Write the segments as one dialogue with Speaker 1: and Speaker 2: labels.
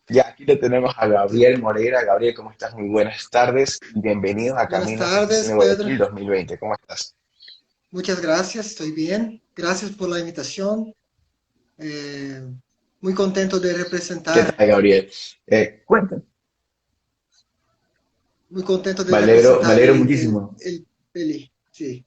Speaker 1: Ya aquí le tenemos a Gabriel Moreira. Gabriel, ¿cómo estás? Muy buenas tardes. Bienvenidos a
Speaker 2: Buenas
Speaker 1: Caminos de
Speaker 2: tardes,
Speaker 1: Cristina
Speaker 2: Pedro.
Speaker 1: Guayaquil 2020. ¿Cómo estás?
Speaker 2: Muchas gracias, estoy bien. Gracias por la invitación. Eh, Muy contento de
Speaker 1: ¿Qué
Speaker 2: representar,
Speaker 1: tal, Gabriel? Cuéntame.
Speaker 2: muy contento de
Speaker 1: Me
Speaker 2: representar
Speaker 1: alegro muchísimo.
Speaker 2: el Peli. Sí.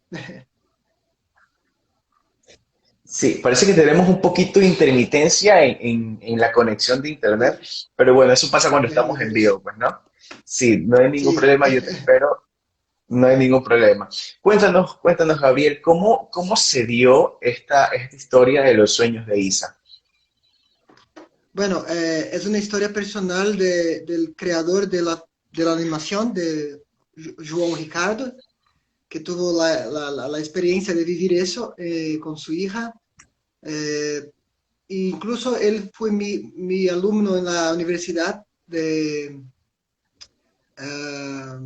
Speaker 1: Sí, parece que tenemos un poquito de intermitencia en la conexión de internet, pero bueno, eso pasa cuando
Speaker 2: Déjame
Speaker 1: estamos en
Speaker 2: ver eso.
Speaker 1: vivo, pues, ¿no? Sí, no hay ningún
Speaker 2: Sí.
Speaker 1: problema, yo te espero, no hay ningún problema. Cuéntanos, Gabriel, ¿cómo se dio esta historia de los sueños de Isa?
Speaker 2: Bueno, es una historia personal del creador de la animación, de João Ricardo, que tuvo la experiencia de vivir eso con su hija. Eh, Incluso él fue mi alumno en la universidad ah,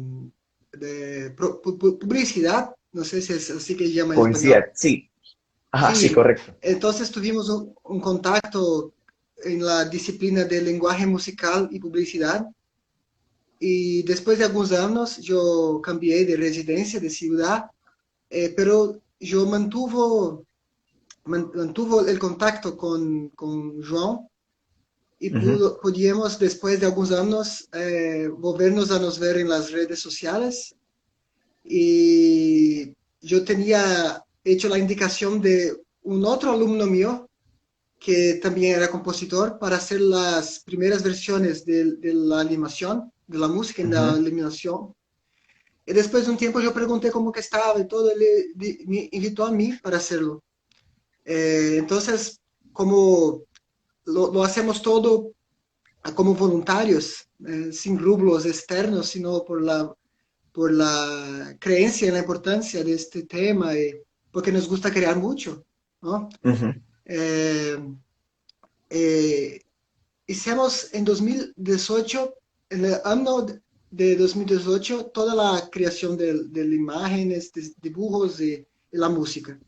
Speaker 2: de publicidad, no sé si es así que se llama en español.
Speaker 1: Publicidad, sí. Ajá, sí,
Speaker 2: Sí,
Speaker 1: correcto.
Speaker 2: entonces tuvimos un contacto en la disciplina de lenguaje musical y publicidad. Y después de algunos años yo cambié de residencia, de ciudad, pero yo mantuvo el contacto con João y
Speaker 1: Ujú.
Speaker 2: pudimos, después de algunos años, volvernos a nos ver en las redes sociales. Y yo tenía hecho la indicación de un otro alumno mío, que también era compositor, para hacer las primeras versiones de la animación, de la música en la
Speaker 1: Ujú.
Speaker 2: animación. Y después de un tiempo yo pregunté cómo que estaba y todo, él me invitó a mí para hacerlo. Entonces, como lo hacemos todo como voluntarios, sin rublos externos, sino por la creencia en la importancia de este tema y porque nos gusta crear mucho, ¿no?
Speaker 1: Ujú.
Speaker 2: Eh, eh, Hicimos en 2018, en el año de 2018, toda la creación de imágenes, de dibujos y la música.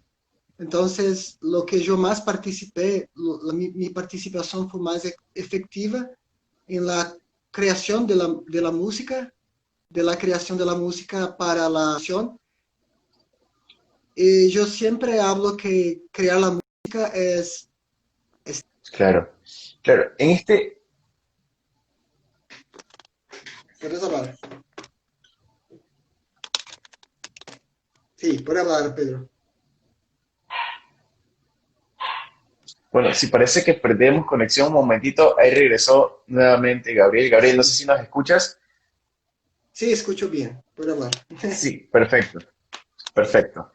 Speaker 2: Entonces, lo que yo más participé, mi participación fue más efectiva en la creación de la música, de la creación de la música para la acción. Y yo siempre hablo que crear la música es.
Speaker 1: Claro, claro.
Speaker 2: ¿Puedes hablar? Sí, puede hablar, Pedro.
Speaker 1: Bueno, si parece que perdemos conexión un momentito, ahí regresó nuevamente Gabriel. Gabriel, no sé si nos escuchas.
Speaker 2: Sí, escucho bien, puede hablar.
Speaker 1: Sí, perfecto, perfecto.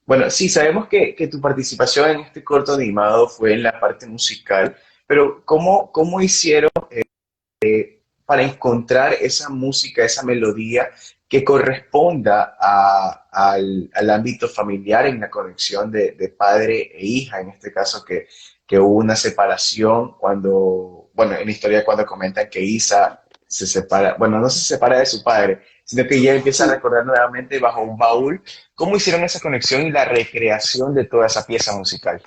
Speaker 1: Bueno, sí, sabemos que tu participación en este corto animado fue en la parte musical, pero ¿cómo hicieron para encontrar esa música, esa melodía que corresponda al ámbito familiar en la conexión de padre e hija, en este caso que hubo una separación cuando, bueno, en la historia cuando comentan que Isa se separa, bueno, no se separa de su padre, sino que ella empieza a
Speaker 2: Sí,
Speaker 1: recordar nuevamente bajo un baúl. ¿Cómo hicieron esa conexión y la recreación de toda esa pieza musical?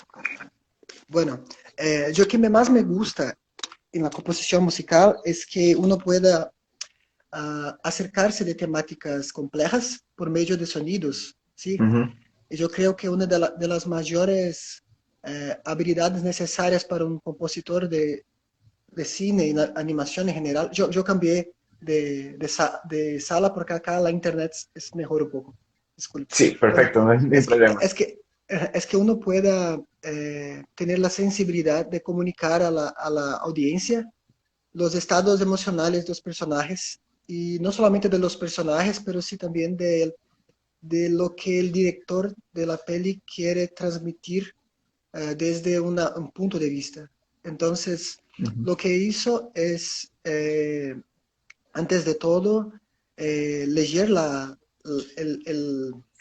Speaker 2: bueno, yo que más me gusta en la composición musical es que uno pueda acercarse de temáticas complejas por medio de sonidos, ¿sí?
Speaker 1: Ujú.
Speaker 2: Y yo creo que una de las mayores habilidades necesarias para un compositor de cine y animación en general, yo cambié de sala porque acá la internet es mejor un poco, disculpe.
Speaker 1: Sí,
Speaker 2: Bueno,
Speaker 1: perfecto, no hay ningún
Speaker 2: es que,
Speaker 1: problema.
Speaker 2: es que, es que uno pueda tener la sensibilidad de comunicar a la audiencia los estados emocionales de los personajes y no solamente de los personajes, pero sí también de lo que el director de la peli quiere transmitir desde un punto de vista. Entonces,
Speaker 1: Ujú.
Speaker 2: lo que hizo es, antes de todo, leer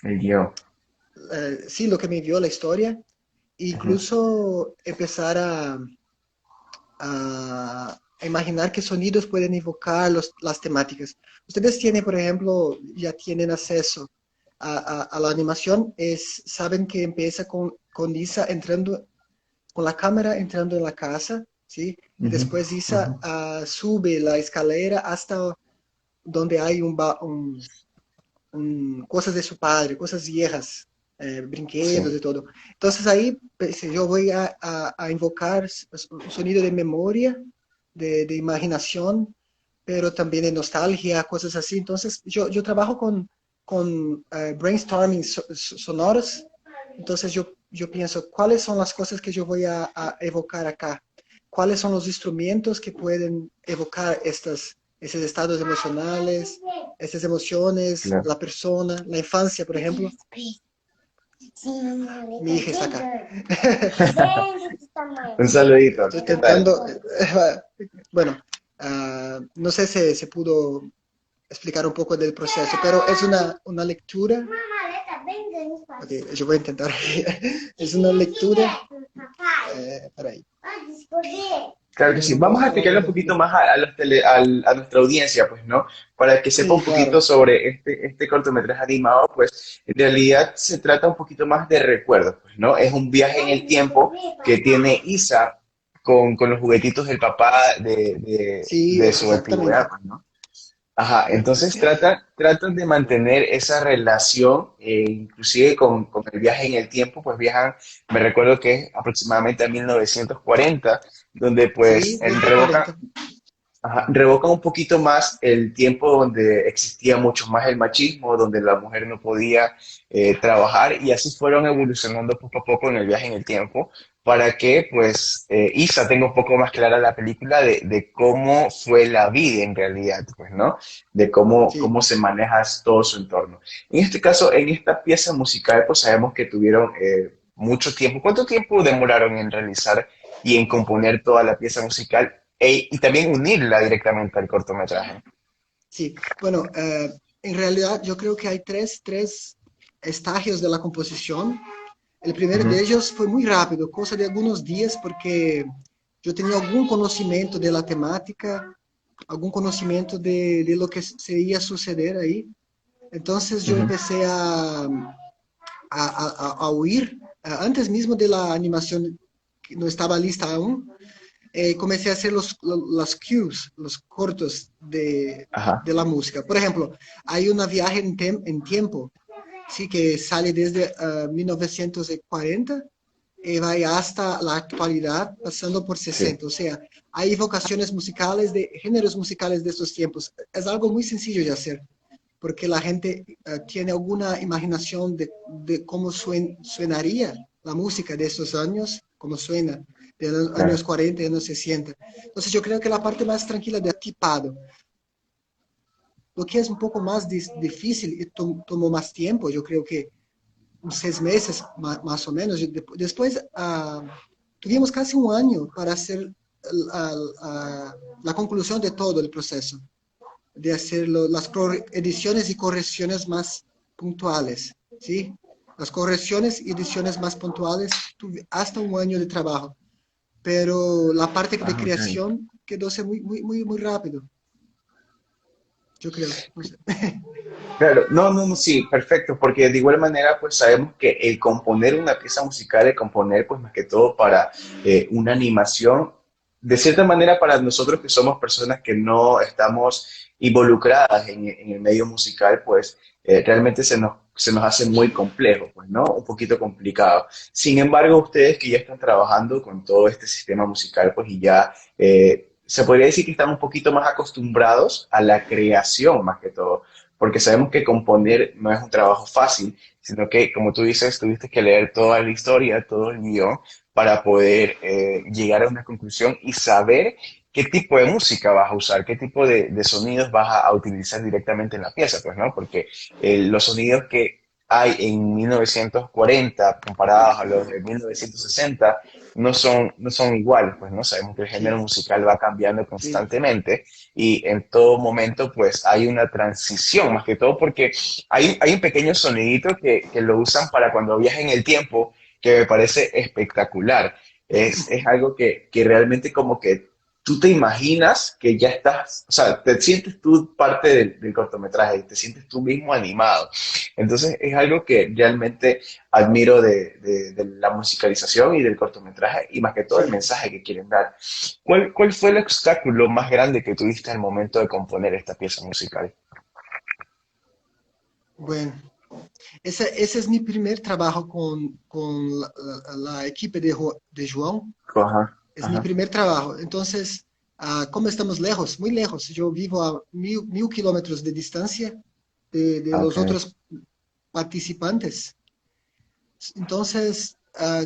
Speaker 1: El guión.
Speaker 2: sí, lo que me envió la historia, e
Speaker 1: Ujú.
Speaker 2: incluso empezar a imaginar qué sonidos pueden invocar las temáticas. Ustedes tienen, por ejemplo, ya tienen acceso a la animación, saben que empieza con Lisa entrando, con la cámara entrando en la casa, ¿sí? Y
Speaker 1: ujú,
Speaker 2: después
Speaker 1: ujú.
Speaker 2: Isa sube la escalera hasta donde hay cosas de su padre, cosas viejas,
Speaker 1: Sí,
Speaker 2: brinquedos y todo. Entonces ahí pues, yo voy a invocar un sonido de memoria, de imaginación, pero también de nostalgia, cosas así. Entonces yo trabajo con brainstorming sonoros. Entonces yo pienso, ¿cuáles son las cosas que yo voy a evocar acá? ¿Cuáles son los instrumentos que pueden evocar esos estados emocionales, esas emociones,
Speaker 1: claro.
Speaker 2: la persona, la infancia, por ejemplo? Mi hija está acá.
Speaker 1: Un saludito,
Speaker 2: Estoy
Speaker 1: ¿qué tal?
Speaker 2: intentando, bueno, no sé si se pudo explicar un poco del proceso, pero es una lectura. Okay, yo voy a intentar. Es una lectura. Para ahí.
Speaker 1: Claro que
Speaker 2: No,
Speaker 1: sí.
Speaker 2: no
Speaker 1: Vamos
Speaker 2: puedo
Speaker 1: a
Speaker 2: hablar
Speaker 1: explicarle un
Speaker 2: de.
Speaker 1: poquito más a, a nuestra audiencia, pues, ¿no? Para que sepa un
Speaker 2: Sí,
Speaker 1: poquito
Speaker 2: claro.
Speaker 1: sobre este cortometraje animado, pues, en realidad se trata un poquito más de recuerdos, pues, ¿no? Es un viaje en el tiempo que tiene Isa con los juguetitos del papá
Speaker 2: Sí,
Speaker 1: de su antigüedad,
Speaker 2: exactamente.
Speaker 1: pues, ¿no? Ajá, entonces tratan de mantener esa relación, inclusive con el viaje en el tiempo, pues viajan, me recuerdo que es aproximadamente a 1940, donde pues
Speaker 2: Sí, desde
Speaker 1: revocan,
Speaker 2: 40.
Speaker 1: ajá, revocan un poquito más el tiempo donde existía mucho más el machismo, donde la mujer no podía trabajar y así fueron evolucionando poco a poco en el viaje en el tiempo para que pues Isa tenga un poco más clara la película de cómo fue la vida en realidad, pues, ¿no? De
Speaker 2: Sí.
Speaker 1: cómo se maneja todo su entorno. En este caso, en esta pieza musical, pues sabemos que tuvieron mucho tiempo. ¿Cuánto tiempo demoraron en realizar y en componer toda la pieza musical? Y también unirla directamente al cortometraje.
Speaker 2: Sí, bueno, en realidad yo creo que hay tres estagios de la composición. El primero
Speaker 1: Ujú,
Speaker 2: de ellos fue muy rápido, cosa de algunos días, porque yo tenía algún conocimiento de la temática, algún conocimiento de lo que se iba a suceder ahí. Entonces yo
Speaker 1: ujú.
Speaker 2: empecé a oír, antes mismo de la animación, que no estaba lista aún, comencé a hacer los cues, los cortos
Speaker 1: Ajá,
Speaker 2: de la música. Por ejemplo, hay una viaje en tiempo, sí, que sale desde 1940 y va hasta la actualidad, pasando por
Speaker 1: sí,
Speaker 2: 60. O sea, hay evocaciones musicales de géneros musicales de estos tiempos. Es algo muy sencillo de hacer, porque la gente tiene alguna imaginación de cómo suenaría la música de estos años, cómo suena de los años
Speaker 1: claro.
Speaker 2: 40 y años 60. Entonces yo creo que la parte más tranquila de tipado, lo que es un poco más difícil y tomó más tiempo, yo creo que uns 6 meses más o menos. Después tuvimos casi un año para hacer la conclusión de todo el proceso, de hacer las ediciones y correcciones más puntuales, ¿sí? Las correcciones y ediciones más puntuales, tuve hasta un año de trabajo, pero la parte de
Speaker 1: Ah, ok.
Speaker 2: creación quedóse muy rápido, yo creo, no sé.
Speaker 1: Claro, no, no, no, sí, perfecto, porque de igual manera, pues sabemos que el componer una pieza musical, el componer, pues más que todo para una animación, de cierta manera para nosotros que somos personas que no estamos involucradas en el medio musical, pues realmente se nos hace muy complejo, pues, ¿no? Un poquito complicado. Sin embargo, ustedes que ya están trabajando con todo este sistema musical, pues y ya se podría decir que están un poquito más acostumbrados a la creación, más que todo porque sabemos que componer no es un trabajo fácil, sino que, como tú dices, tuviste que leer toda la historia, todo el guión, para poder llegar a una conclusión y saber qué tipo de música vas a usar, qué tipo de sonidos vas a utilizar directamente en la pieza, pues, ¿no? Porque los sonidos que hay en 1940 comparados a los de 1960 no son iguales, pues, ¿no? Sabemos que el género
Speaker 2: Sí,
Speaker 1: musical va cambiando
Speaker 2: sí,
Speaker 1: constantemente y en todo momento pues hay una transición, más que todo porque hay un pequeño sonidito que lo usan para cuando viaja en el tiempo, que me parece espectacular. Es algo que realmente como que tú te imaginas que ya estás, o sea, te sientes tú parte del cortometraje y te sientes tú mismo animado. Entonces es algo que realmente admiro de la musicalización y del cortometraje y más que todo el
Speaker 2: Sí,
Speaker 1: mensaje que quieren dar. ¿Cuál fue el obstáculo más grande que tuviste al momento de componer esta pieza musical?
Speaker 2: bueno. Ese es mi primer trabajo con la equipe de João.
Speaker 1: Ajá,
Speaker 2: Es mi
Speaker 1: ajá,
Speaker 2: primer trabajo. Entonces, como estamos lejos, muy lejos, yo vivo a mil kilómetros de distancia de
Speaker 1: ok,
Speaker 2: los otros participantes. Entonces,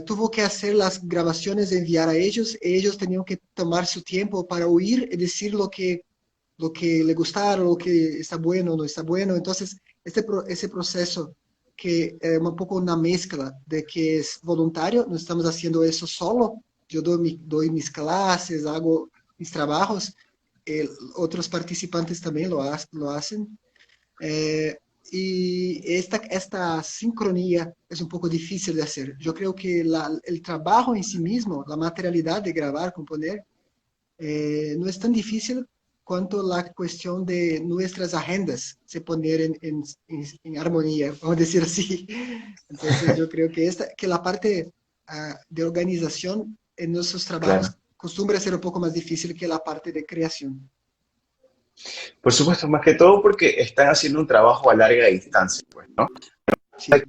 Speaker 2: tuvo que hacer las grabaciones, enviar a ellos. Ellos tenían que tomar su tiempo para oír y decir lo que le gustaron, lo que está bueno o no está bueno. Entonces, ese proceso que es un poco una mezcla de que es voluntario, no estamos haciendo eso solo. Yo doy mis clases, hago mis trabajos, otros participantes también lo hacen. Eh, y esta sincronía es un poco difícil de hacer. Yo creo que el trabajo en sí mismo, la materialidad de grabar, componer, no es tan difícil cuanto la cuestión de nuestras agendas se poner en armonía, vamos a decir así. Entonces yo creo que, que la parte de organización en nuestros trabajos
Speaker 1: claro.
Speaker 2: acostumbra ser un poco más difícil que la parte de creación.
Speaker 1: Por supuesto, más que todo porque están haciendo un trabajo a larga distancia, pues, ¿no?
Speaker 2: Sí.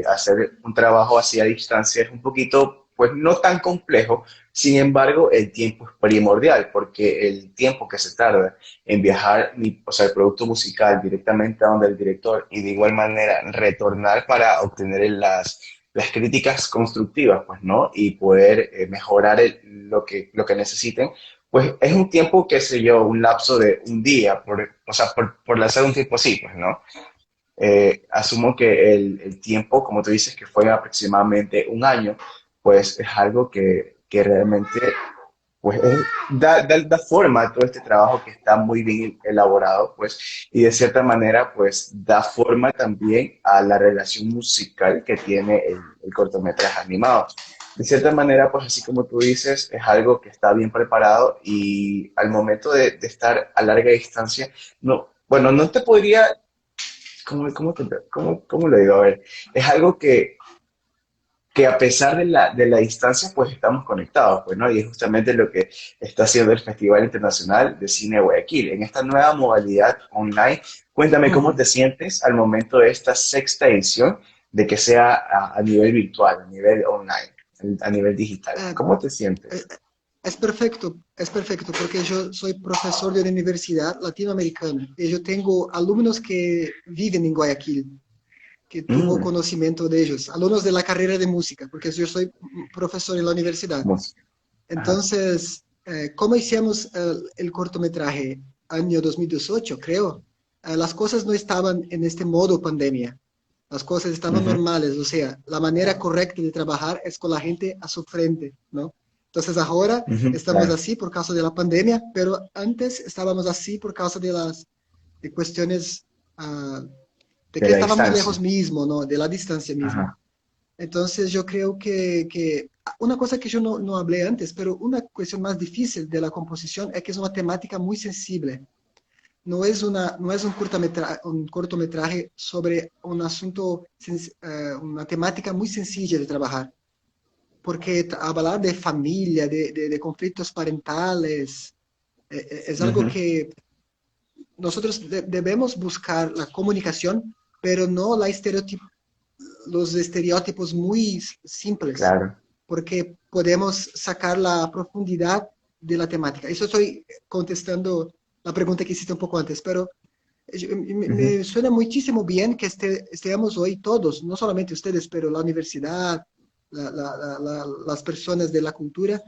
Speaker 1: Hacer un trabajo así a distancia es un poquito, pues no tan complejo, sin embargo, el tiempo es primordial, porque el tiempo que se tarda en viajar, o sea, el producto musical directamente a donde el director y de igual manera retornar para obtener las críticas constructivas, pues, ¿no? Y poder mejorar lo que necesiten, pues es un tiempo, qué sé yo, un lapso de un día, o sea, por lanzar un tiempo así, pues, ¿no? Asumo que el tiempo, como tú dices, que fue aproximadamente un año, pues es algo que realmente pues, da forma a todo este trabajo que está muy bien elaborado, pues, y de cierta manera, pues, da forma también a la relación musical que tiene el cortometraje animado. De cierta manera, pues, así como tú dices, es algo que está bien preparado y al momento de estar a larga distancia, no, bueno, no te podría ¿cómo lo digo? A ver, es algo que a pesar de la distancia, pues estamos conectados, pues, ¿no? Y es justamente lo que está haciendo el Festival Internacional de Cine de Guayaquil. En esta nueva modalidad online, cuéntame cómo
Speaker 2: Ujú.
Speaker 1: te sientes al momento de esta sexta edición, de que sea a nivel virtual, a nivel online, a nivel digital.
Speaker 2: Eh,
Speaker 1: ¿Cómo te
Speaker 2: eh,
Speaker 1: sientes?
Speaker 2: es perfecto, porque yo soy profesor de una universidad latinoamericana y yo tengo alumnos que viven en Guayaquil, que tuvo
Speaker 1: Mm,
Speaker 2: conocimiento de ellos, alumnos de la carrera de música, porque yo soy profesor en la universidad.
Speaker 1: ¿cómo? Ajá.
Speaker 2: Entonces, ¿cómo hicimos el cortometraje? Año 2018, creo. Las cosas no estaban en este modo pandemia. Las cosas estaban
Speaker 1: Ujú,
Speaker 2: normales, o sea, la manera correcta de trabajar es con la gente a su frente, ¿no? Entonces ahora
Speaker 1: ujú,
Speaker 2: estamos
Speaker 1: claro,
Speaker 2: así por causa de la pandemia, pero antes estábamos así por causa de las de cuestiones de
Speaker 1: de
Speaker 2: que
Speaker 1: la
Speaker 2: estaba muy lejos
Speaker 1: distancia.
Speaker 2: mismo, ¿no? De la distancia mismo.
Speaker 1: Ajá.
Speaker 2: Entonces yo creo que una cosa que yo no hablé antes, pero una cuestión más difícil de la composición es que es una temática muy sensible. No es un cortometraje sobre un asunto, una temática muy sencilla de trabajar, porque hablar de familia, de conflictos parentales, es algo
Speaker 1: Ujú,
Speaker 2: que nosotros debemos buscar la comunicación, pero no los estereotipos muy simples,
Speaker 1: claro.
Speaker 2: porque podemos sacar la profundidad de la temática. Eso estoy contestando la pregunta que hiciste un poco antes, pero
Speaker 1: Ujú.
Speaker 2: me suena muchísimo bien que estemos hoy todos, no solamente ustedes, pero la universidad, las personas de la cultura,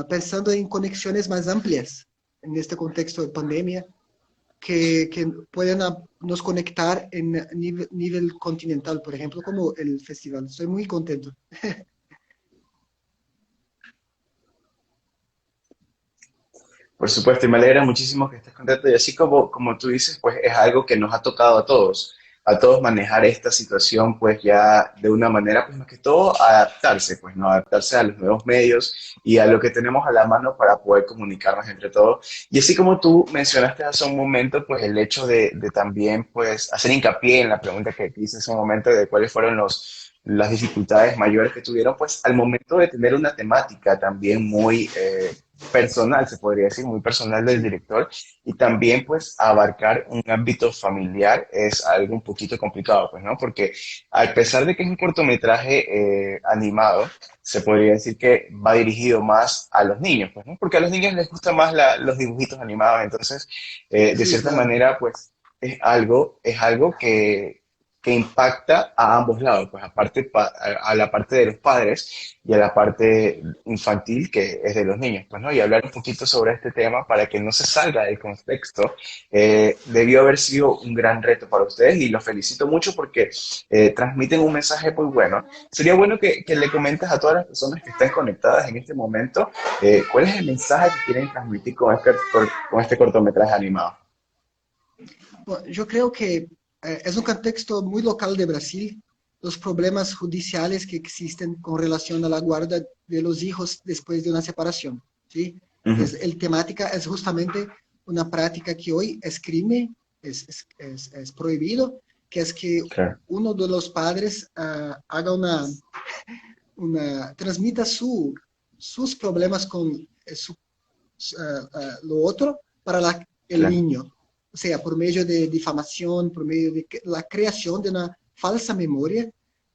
Speaker 2: pensando en conexiones más amplias en este contexto de pandemia que pueden nos conectar en nivel continental, por ejemplo, como el festival. Estoy muy contento.
Speaker 1: Por supuesto, y me alegra muchísimo que estés contento. Y así como tú dices, pues es algo que nos ha tocado a todos. a todos manejar esta situación pues ya de una manera pues más que todo adaptarse, pues no adaptarse a los nuevos medios y a lo que tenemos a la mano para poder comunicarnos entre todos. Y así como tú mencionaste hace un momento, pues el hecho de también pues hacer hincapié en la pregunta que hice hace un momento de cuáles fueron las dificultades mayores que tuvieron, pues al momento de tener una temática también muy personal, se podría decir, muy personal del
Speaker 2: Sí,
Speaker 1: director, y también pues abarcar un ámbito familiar es algo un poquito complicado, pues, ¿no? Porque a pesar de que es un cortometraje animado, se podría decir que va dirigido más a los niños, pues, ¿no? Porque a los niños les gustan más los dibujitos animados, entonces, de
Speaker 2: sí,
Speaker 1: cierta
Speaker 2: claro.
Speaker 1: manera, pues, es algo que impacta a ambos lados, pues aparte a la parte de los padres y a la parte infantil que es de los niños, pues, ¿no? Y hablar un poquito sobre este tema para que no se salga del contexto, debió haber sido un gran reto para ustedes y los felicito mucho porque transmiten un mensaje muy bueno. Sería bueno que le comentes a todas las personas que están conectadas en este momento cuál es el mensaje que quieren transmitir con este cortometraje animado.
Speaker 2: Bueno, yo creo que es un contexto muy local de Brasil, los problemas judiciales que existen con relación a la guarda de los hijos después de una separación, ¿sí?
Speaker 1: Ujú,
Speaker 2: El temática es justamente una práctica que hoy es crimen, es prohibido, que es que
Speaker 1: claro,
Speaker 2: uno de los padres haga transmita sus problemas con lo otro para el
Speaker 1: claro,
Speaker 2: niño. O sea, por medio de difamación, por medio de la creación de una falsa memoria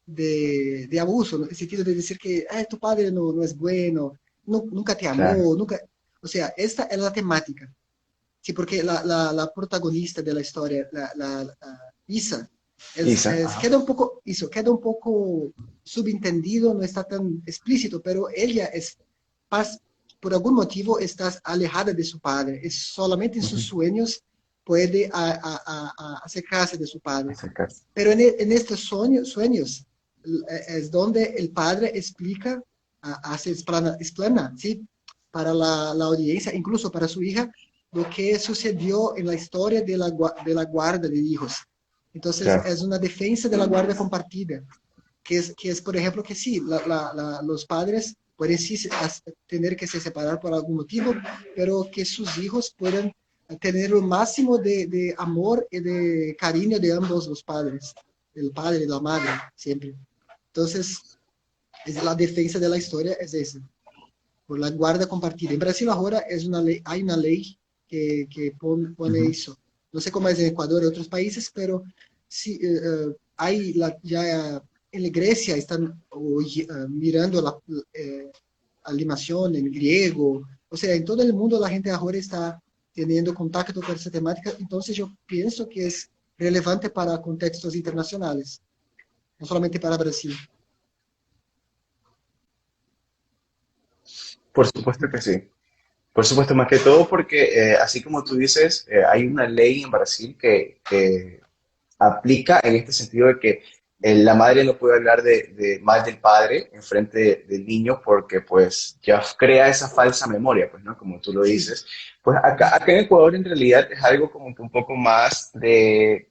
Speaker 2: de abuso, ¿no? En el sentido de decir que tu padre no es bueno, nunca te
Speaker 1: claro.
Speaker 2: amó, nunca... O sea, esta es la temática. Sí, porque la protagonista de la historia, Isa,
Speaker 1: Isa, ajá,
Speaker 2: queda un poco subentendido, no está tan explícito, pero ella pas- por algún motivo está alejada de su padre. Es solamente en sus
Speaker 1: ujú,
Speaker 2: sueños puede acercarse de su padre.
Speaker 1: acercarse.
Speaker 2: Pero en estos sueños es donde el padre explica, explana, ¿sí? Para la audiencia, incluso para su hija, lo que sucedió en la historia de la guarda de hijos. Entonces,
Speaker 1: Claro,
Speaker 2: es una defensa de la guarda compartida, que es por ejemplo, que sí, los padres pueden sí tener que se separar por algún motivo, pero que sus hijos puedan tener un máximo de amor y de cariño de ambos los padres, del padre y la madre, siempre. Entonces, la defensa de la historia es esa, por la guarda compartida. En Brasil ahora hay una ley que pone
Speaker 1: ujú,
Speaker 2: eso. No sé cómo es en Ecuador y otros países, pero sí, hay ya en Grecia están mirando animación en griego. O sea, en todo el mundo la gente ahora está teniendo contacto con esa temática. Entonces yo pienso que es relevante para contextos internacionales, no solamente para Brasil.
Speaker 1: por supuesto que sí. Por supuesto, más que todo porque, así como tú dices, hay una ley en Brasil que aplica en este sentido de que la madre no puede hablar de mal del padre en frente del niño porque pues ya crea esa falsa memoria, pues, ¿no? Como tú lo
Speaker 2: Sí,
Speaker 1: dices. Pues acá en Ecuador en realidad es algo como que un poco más de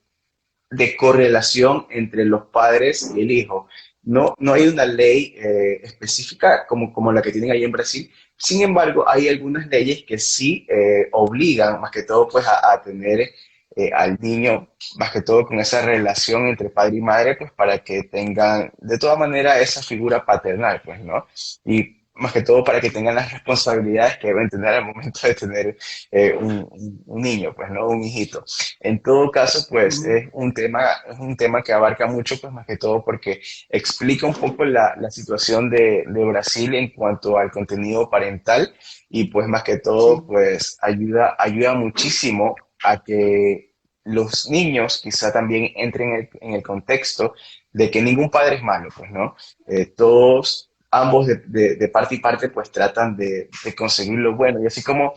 Speaker 1: correlación entre los padres y el hijo. No hay una ley específica como la que tienen ahí en Brasil. Sin embargo, hay algunas leyes que sí obligan, más que todo, pues a tener al niño, más que todo con esa relación entre padre y madre, pues para que tengan de toda manera esa figura paternal, pues, ¿no? Y más que todo para que tengan las responsabilidades que deben tener al momento de tener un niño, pues, ¿no? Un hijito. En todo caso, pues
Speaker 2: ujú,
Speaker 1: es un tema que abarca mucho, pues más que todo porque explica un poco la situación de Brasil en cuanto al contenido parental y pues más que todo,
Speaker 2: sí,
Speaker 1: pues ayuda muchísimo a que los niños quizá también entren en el contexto de que ningún padre es malo, pues, ¿no? Todos, ambos de parte y parte, pues tratan de conseguir lo bueno. Y así como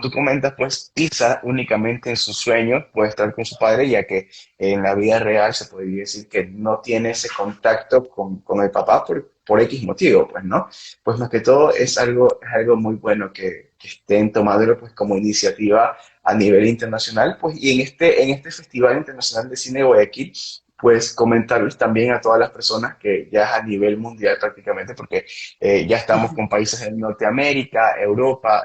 Speaker 1: tú comentas, pues Tisa únicamente en sus sueños puede estar con su padre, ya que en la vida real se podría decir que no tiene ese contacto con el papá por X motivo, pues, ¿no? Pues más que todo es algo muy bueno que estén tomándolo pues como iniciativa a nivel internacional, pues, y en este Festival Internacional de Cine Guayaquil, pues comentarles también a todas las personas que ya es a nivel mundial prácticamente, porque ya estamos con países de Norteamérica, Europa,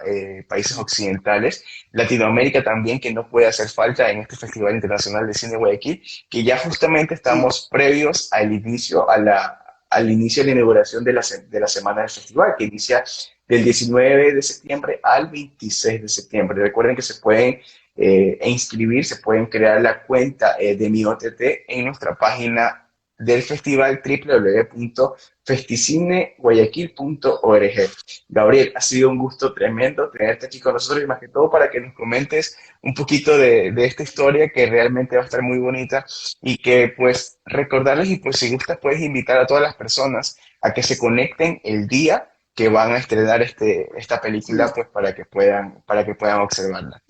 Speaker 1: países occidentales, Latinoamérica también, que no puede hacer falta en este Festival Internacional de Cine Guayaquil, que ya justamente
Speaker 2: Sí,
Speaker 1: estamos previos al inicio de la inauguración de la semana del festival, que inicia del 19 de septiembre al 26 de septiembre. Recuerden que se pueden inscribir, se pueden crear la cuenta de Mi OTT en nuestra página del festival www.festicineguayaquil.org. Gabriel, ha sido un gusto tremendo tenerte aquí con nosotros y más que todo para que nos comentes un poquito de esta historia que realmente va a estar muy bonita y que pues recordarles y pues si gustas puedes invitar a todas las personas a que se conecten el día que van a estrenar esta película
Speaker 2: sí.
Speaker 1: pues para que puedan observarla.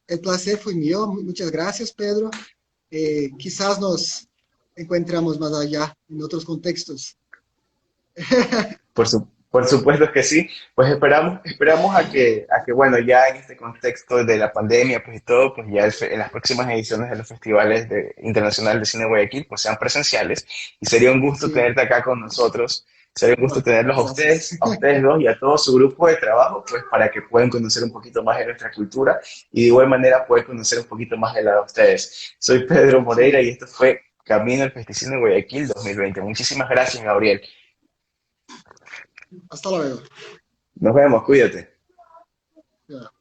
Speaker 2: El placer fue mío. Muchas gracias, Pedro. Quizás nos encontramos más allá en otros contextos.
Speaker 1: Por supuesto que sí, pues esperamos a que, bueno, ya en este contexto de la pandemia, pues y todo, pues ya en las próximas ediciones de los festivales Internacional de Cine Guayaquil, pues sean presenciales, y sería un gusto
Speaker 2: Sí,
Speaker 1: tenerte acá con nosotros, sería un gusto tenerlos
Speaker 2: gracias.
Speaker 1: a ustedes dos y a todo su grupo de trabajo, pues para que puedan conocer un poquito más de nuestra cultura y de igual manera poder conocer un poquito más de la de ustedes. Soy Pedro Moreira
Speaker 2: Sí,
Speaker 1: y esto fue Camino al Festicino de Guayaquil 2020. Muchísimas gracias, Gabriel.
Speaker 2: hasta luego.
Speaker 1: Nos vemos, cuídate.
Speaker 2: Ya.